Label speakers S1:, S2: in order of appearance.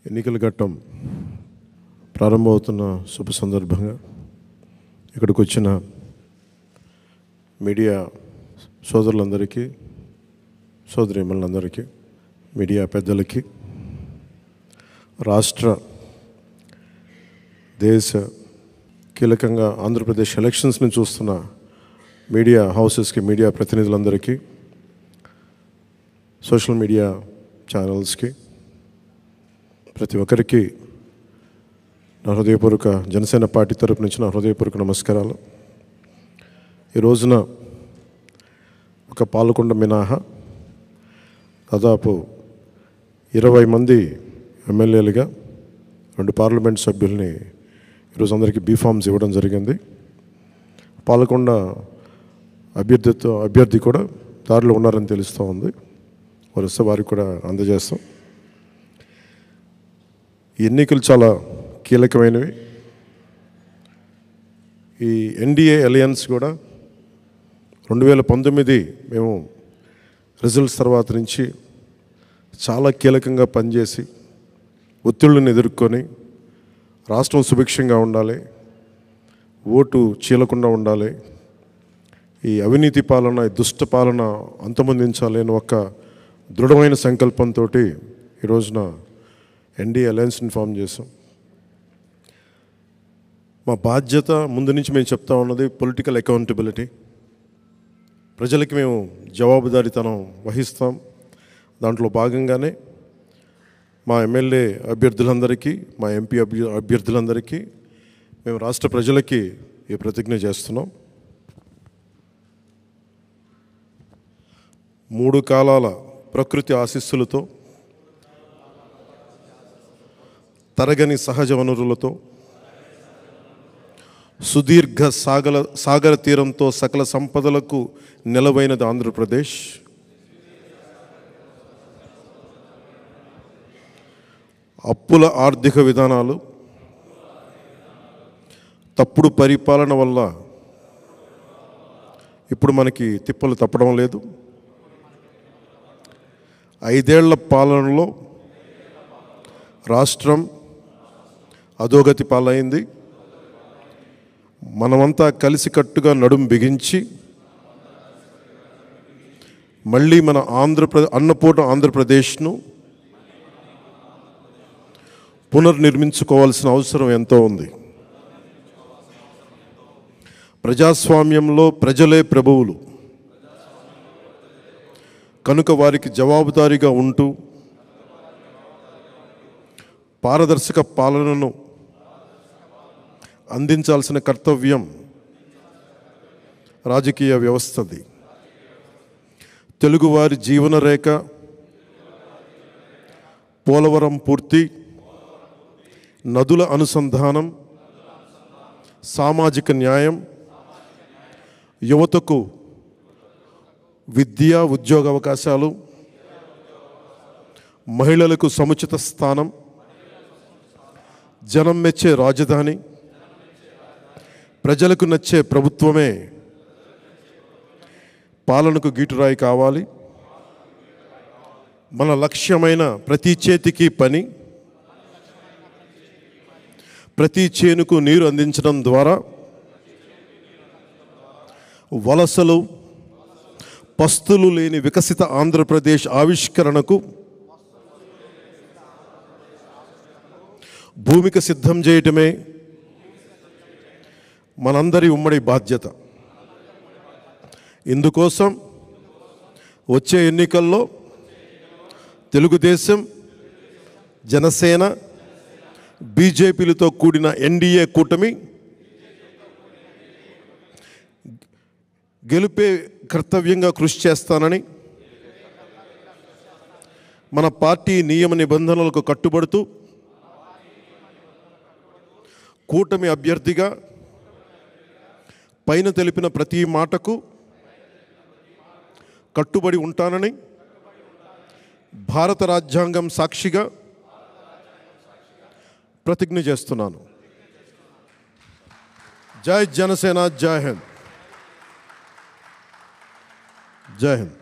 S1: ఎన్నికల ఘట్టం ప్రారంభమవుతున్న శుభ సందర్భంగా ఇక్కడికి వచ్చిన మీడియా సోదరులందరికీ, సోదరీమణులందరికీ, మీడియా పెద్దలకి, రాష్ట్ర దేశ కీలకంగా ఆంధ్రప్రదేశ్ ఎలక్షన్స్ని చూస్తున్న మీడియా హౌసెస్కి, మీడియా ప్రతినిధులందరికీ, సోషల్ మీడియా ఛానల్స్కి, ప్రతి ఒక్కరికి నా హృదయపూర్వక జనసేన పార్టీ తరపు నుంచి నా హృదయపూర్వక నమస్కారాలు. ఈ రోజున ఒక పాలకొండ మినహా దాదాపు 20 మంది ఎమ్మెల్యేలుగా 2 పార్లమెంట్ సభ్యుల్ని ఈరోజు అందరికీ బీఫామ్స్ ఇవ్వడం జరిగింది. పాలకొండ అభ్యర్థి కూడా దారిలో ఉన్నారని తెలుస్తూ ఉంది. వరుస వారికి కూడా అందజేస్తాం. ఎన్నికలు చాలా కీలకమైనవి. ఈ ఎన్డీఏ అలయన్స్ కూడా 2019 మేము రిజల్ట్స్ తర్వాత నుంచి చాలా కీలకంగా పనిచేసి ఒత్తిళ్లను ఎదుర్కొని రాష్ట్రం సుభిక్షంగా ఉండాలి, ఓటు చీలకుండా ఉండాలి, ఈ అవినీతి పాలన, ఈ దుష్ట పాలన అంతమొందించాలి అని ఒక దృఢమైన సంకల్పంతో ఈ రోజున ఎన్డీఏ అలయన్స్ని ఫామ్ చేసాం. మా బాధ్యత ముందు నుంచి మేము చెప్తా ఉన్నది పొలిటికల్ అకౌంటబిలిటీ. ప్రజలకి మేము జవాబుదారీతనం వహిస్తాం. దాంట్లో భాగంగానే మా ఎమ్మెల్యే అభ్యర్థులందరికీ, మా ఎంపీ అభ్యర్థులందరికీ మేము రాష్ట్ర ప్రజలకి ఈ ప్రతిజ్ఞ చేస్తున్నాం. 3 కాలాల ప్రకృతి ఆశీస్సులతో, తరగని సహజ వనరులతో, సుదీర్ఘ సాగర తీరంతో సకల సంపదలకు నెలవైనది ఆంధ్రప్రదేశ్. అప్పుల ఆర్థిక విధానాలు, తప్పుడు పరిపాలన వల్ల ఇప్పుడు మనకి తిప్పలు తప్పడం లేదు. 5 ఏళ్ల పాలనలో రాష్ట్రం అధోగతి పాలైంది. మనమంతా కలిసికట్టుగా నడుం బిగించి మళ్ళీ మన అన్నపూర్ణ ఆంధ్రప్రదేశ్ను పునర్నిర్మించుకోవాల్సిన అవసరం ఎంతో ఉంది. ప్రజాస్వామ్యంలో ప్రజలే ప్రభువులు కనుక వారికి జవాబుదారీగా ఉంటూ పారదర్శక పాలనను అందించాల్సిన కర్తవ్యం రాజకీయ వ్యవస్థది. తెలుగువారి జీవనరేఖ పోలవరం పూర్తి, నదుల అనుసంధానం, సామాజిక న్యాయం, యువతకు విద్య, ఉద్యోగ అవకాశాలు, మహిళలకు సముచిత స్థానం, జనం మెచ్చే రాజధాని, ప్రజలకు నచ్చే ప్రభుత్వమే పాలనకు గీటురాయి కావాలి. మన లక్ష్యమైన ప్రతి చేతికి పని, ప్రతి చేనుకు నీరు అందించడం ద్వారా వలసలు, పస్తులు లేని వికసిత ఆంధ్రప్రదేశ్ ఆవిష్కరణకు భూమిక సిద్ధం చేయటమే మనందరి ఉమ్మడి బాధ్యత. ఇందుకోసం వచ్చే ఎన్నికల్లో తెలుగుదేశం, జనసేన, బీజేపీలతో కూడిన ఎన్డీఏ కూటమి గెలుపే కర్తవ్యంగా కృషి చేస్తానని, మన పార్టీ నియమ నిబంధనలకు కట్టుబడుతూ కూటమి అభ్యర్థిగా పైన తెలిపిన ప్రతి మాటకు కట్టుబడి ఉంటానని భారత రాజ్యాంగం సాక్షిగా ప్రతిజ్ఞ చేస్తున్నాను. జై జనసేన, జై హింద్. జై హింద్.